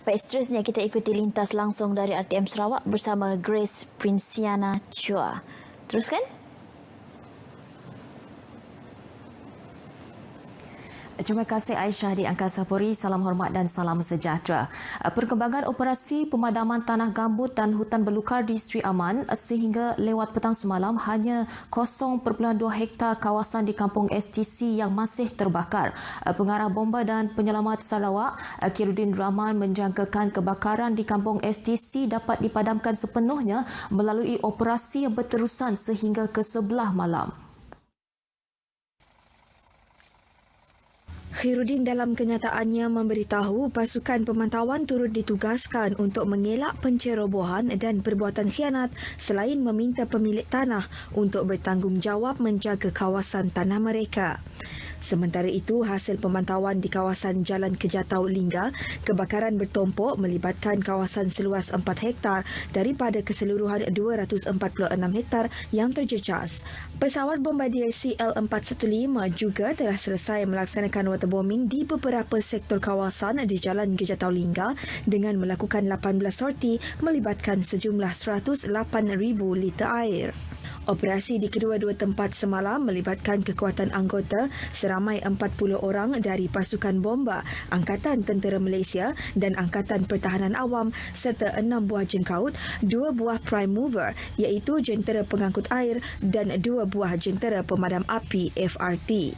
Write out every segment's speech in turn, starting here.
Baik, seterusnya kita ikuti lintas langsung dari RTM Sarawak bersama Grace Princiana Chua. Teruskan. Terima kasih Aisyah di Angkasa Puri. Salam hormat dan salam sejahtera. Perkembangan operasi pemadaman tanah gambut dan hutan belukar di Sri Aman sehingga lewat petang semalam hanya 0.2 hektar kawasan di kampung STC yang masih terbakar. Pengarah Bomba dan Penyelamat Sarawak, Khairuddin Rahman menjangkakan kebakaran di kampung STC dapat dipadamkan sepenuhnya melalui operasi yang berterusan sehingga ke 11 malam. Khairuddin dalam kenyataannya memberitahu pasukan pemantauan turut ditugaskan untuk mengelak pencerobohan dan perbuatan khianat selain meminta pemilik tanah untuk bertanggungjawab menjaga kawasan tanah mereka. Sementara itu, hasil pemantauan di kawasan Jalan Kejatau Lingga, kebakaran bertumpuk melibatkan kawasan seluas 4 hektar daripada keseluruhan 246 hektar yang terjejas. Pesawat bombardier CL-415 juga telah selesai melaksanakan waterbombing di beberapa sektor kawasan di Jalan Kejatau Lingga dengan melakukan 18 sorti melibatkan sejumlah 108,000 liter air. Operasi di kedua-dua tempat semalam melibatkan kekuatan anggota seramai 40 orang dari pasukan bomba, Angkatan Tentera Malaysia dan Angkatan Pertahanan Awam serta 6 buah jengkaut, 2 buah prime mover iaitu jentera pengangkut air dan 2 buah jentera pemadam api FRT.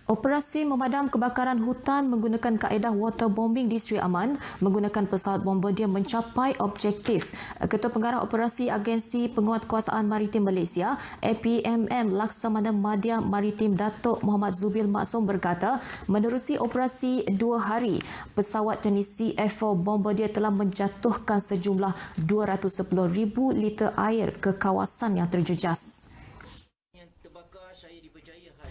Operasi memadam kebakaran hutan menggunakan kaedah waterbombing di Sri Aman menggunakan pesawat bombardier mencapai objektif. Ketua Pengarah Operasi Agensi Penguatkuasaan Maritim Malaysia APMM Laksamana Madya Maritim Datuk Muhammad Zubil Maksum berkata, menerusi operasi 2 hari, pesawat jenis CF-4 bombardier telah menjatuhkan sejumlah 210,000 liter air ke kawasan yang terjejas.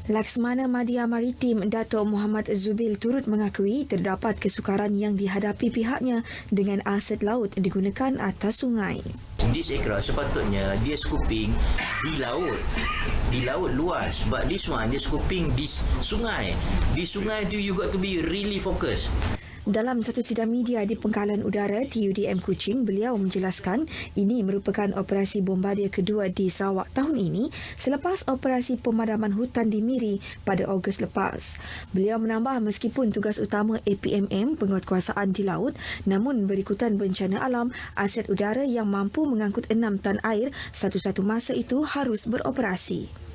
Laksamana Madya Maritim Datuk Muhammad Zubil turut mengakui terdapat kesukaran yang dihadapi pihaknya dengan aset laut digunakan atas sungai. This aircraft sepatutnya dia scooping di laut luas, but this one dia scooping di sungai. Di sungai tu you got to be really focused. Dalam satu sidang media di Pangkalan Udara TUDM Kuching, beliau menjelaskan ini merupakan operasi bombardier kedua di Sarawak tahun ini selepas operasi pemadaman hutan di Miri pada Ogos lepas. Beliau menambah meskipun tugas utama APMM penguatkuasaan di laut, namun berikutan bencana alam, aset udara yang mampu mengangkut 6 tan air satu-satu masa itu harus beroperasi.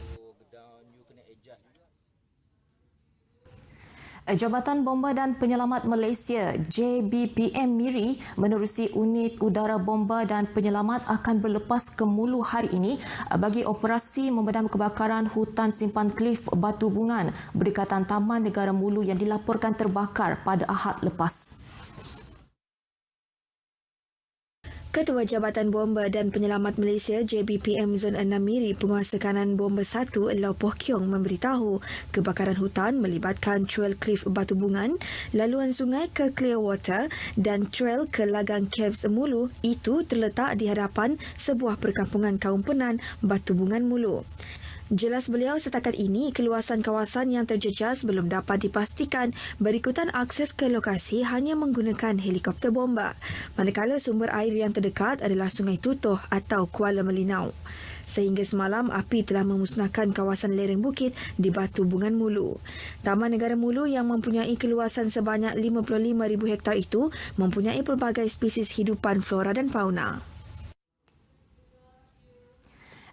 Jabatan Bomba dan Penyelamat Malaysia JBPM Miri menerusi unit udara bomba dan penyelamat akan berlepas ke Mulu hari ini bagi operasi memadam kebakaran hutan simpan klif Batu Bungan berdekatan Taman Negara Mulu yang dilaporkan terbakar pada Ahad lepas. Ketua Jabatan Bomba dan Penyelamat Malaysia JBPM Zon 6 Miri Penguasa Kanan Bomba 1 Lau Poh Kiong memberitahu kebakaran hutan melibatkan trail klif Batu Bungan, laluan sungai ke Clearwater dan trail ke Lagang Caves Mulu itu terletak di hadapan sebuah perkampungan kaum Penan Batu Bungan Mulu. Jelas beliau, setakat ini keluasan kawasan yang terjejas belum dapat dipastikan berikutan akses ke lokasi hanya menggunakan helikopter bomba, manakala sumber air yang terdekat adalah Sungai Tutoh atau Kuala Melinau. Sehingga semalam, api telah memusnahkan kawasan lereng bukit di Batu Bungan Mulu. Taman Negara Mulu yang mempunyai keluasan sebanyak 55,000 hektar itu mempunyai pelbagai spesies hidupan flora dan fauna.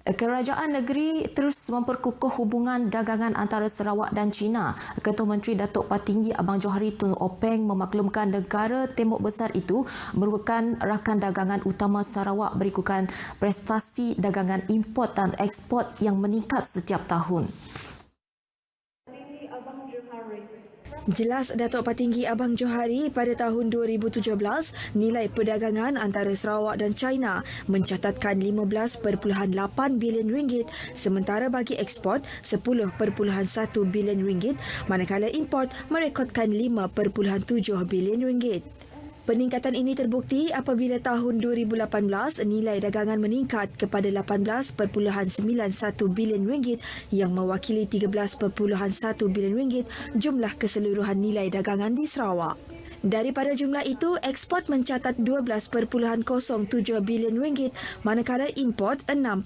Kerajaan negeri terus memperkukuh hubungan dagangan antara Sarawak dan China. Ketua Menteri Datuk Patinggi Abang Johari Tun Openg memaklumkan negara tembok besar itu merupakan rakan dagangan utama Sarawak berikutan prestasi dagangan import dan ekspor yang meningkat setiap tahun. Jelas Datuk Patinggi Abang Johari, pada tahun 2017, nilai perdagangan antara Sarawak dan China mencatatkan 15.8 bilion ringgit, sementara bagi ekspor 10.1 bilion ringgit, manakala import merekodkan 5.7 bilion ringgit. Peningkatan ini terbukti apabila tahun 2018 nilai dagangan meningkat kepada 18.91 bilion ringgit yang mewakili 13.1 bilion ringgit jumlah keseluruhan nilai dagangan di Sarawak. Daripada jumlah itu, ekspor mencatat 12.07 bilion ringgit manakala import 6.8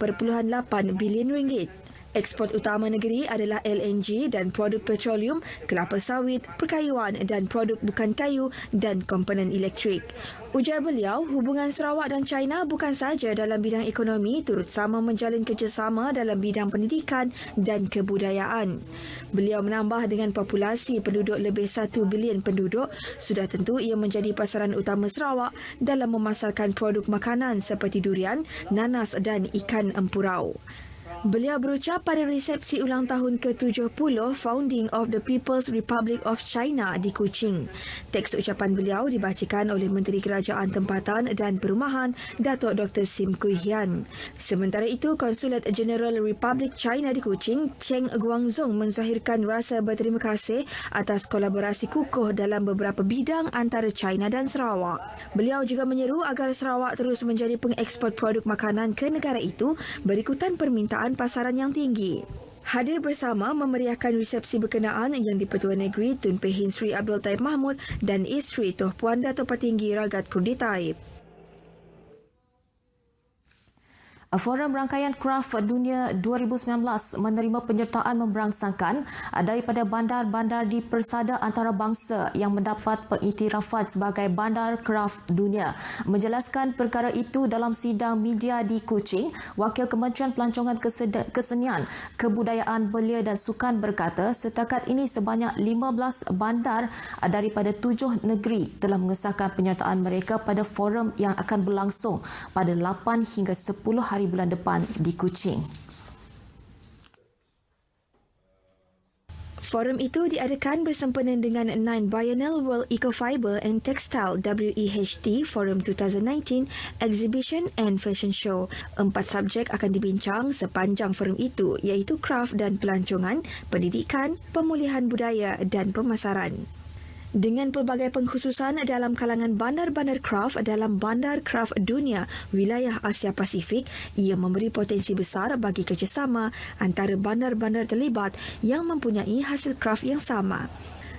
bilion ringgit. Ekspor utama negeri adalah LNG dan produk petroleum, kelapa sawit, perkayuan dan produk bukan kayu dan komponen elektrik. Ujar beliau, hubungan Sarawak dan China bukan sahaja dalam bidang ekonomi turut sama menjalin kerjasama dalam bidang pendidikan dan kebudayaan. Beliau menambah dengan populasi penduduk lebih 1 bilion penduduk, sudah tentu ia menjadi pasaran utama Sarawak dalam memasarkan produk makanan seperti durian, nanas dan ikan empurau. Beliau berucap pada resepsi ulang tahun ke-70 Founding of the People's Republic of China di Kuching. Teks ucapan beliau dibacakan oleh Menteri Kerajaan Tempatan dan Perumahan, Datuk Dr. Sim Kui Hian. Sementara itu, Konsulat Jeneral Republik China di Kuching, Cheng Guangzong menzahirkan rasa berterima kasih atas kolaborasi kukuh dalam beberapa bidang antara China dan Sarawak. Beliau juga menyeru agar Sarawak terus menjadi pengekspor produk makanan ke negara itu berikutan permintaan pasaran yang tinggi. Hadir bersama memeriahkan resepsi berkenaan yang di-Pertua Negeri Tun Pehin Sri Abdul Taib Mahmud dan isteri Tuh Puan Datuk Petinggi Ragat Kurdi Taib. Forum Rangkaian Kraft Dunia 2019 menerima penyertaan memberangsangkan daripada bandar-bandar di persada antarabangsa yang mendapat pengiktirafan sebagai bandar kraft dunia. Menjelaskan perkara itu dalam sidang media di Kuching, Wakil Kementerian Pelancongan Kesenian, Kebudayaan Belia dan Sukan berkata setakat ini sebanyak 15 bandar daripada 7 negeri telah mengesahkan penyertaan mereka pada forum yang akan berlangsung pada 8 hingga 10 hari bulan depan di Kuching. Forum itu diadakan bersempena dengan 9 Biennial World Eco-Fiber and Textile WEHT Forum 2019 Exhibition and Fashion Show. 4 subjek akan dibincang sepanjang forum itu iaitu kraft dan pelancongan, pendidikan, pemulihan budaya dan pemasaran. Dengan pelbagai pengkhususan dalam kalangan bandar-bandar kraft dalam Bandar Kraft Dunia wilayah Asia Pasifik, ia memberi potensi besar bagi kerjasama antara bandar-bandar terlibat yang mempunyai hasil kraft yang sama.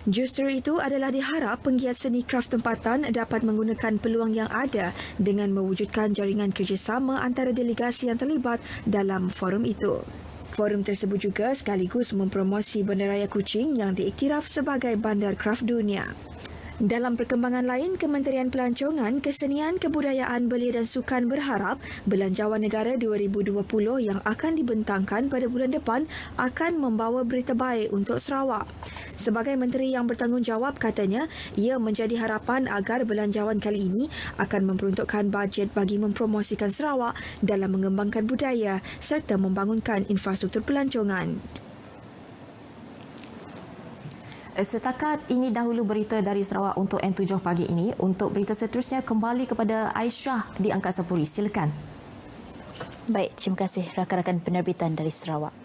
Justru itu adalah diharap penggiat seni kraft tempatan dapat menggunakan peluang yang ada dengan mewujudkan jaringan kerjasama antara delegasi yang terlibat dalam forum itu. Forum tersebut juga sekaligus mempromosi Bandaraya Kuching yang diiktiraf sebagai Bandar Kraft Dunia. Dalam perkembangan lain, Kementerian Pelancongan, Kesenian, Kebudayaan, Belia dan Sukan berharap Belanjawan Negara 2020 yang akan dibentangkan pada bulan depan akan membawa berita baik untuk Sarawak. Sebagai menteri yang bertanggungjawab, katanya, ia menjadi harapan agar belanjawan kali ini akan memperuntukkan bajet bagi mempromosikan Sarawak dalam mengembangkan budaya serta membangunkan infrastruktur pelancongan. Setakat ini dahulu berita dari Sarawak untuk N7 pagi ini. Untuk berita seterusnya kembali kepada Aisyah di Angkasa Puri. Silakan. Baik, terima kasih rakan-rakan penerbitan dari Sarawak.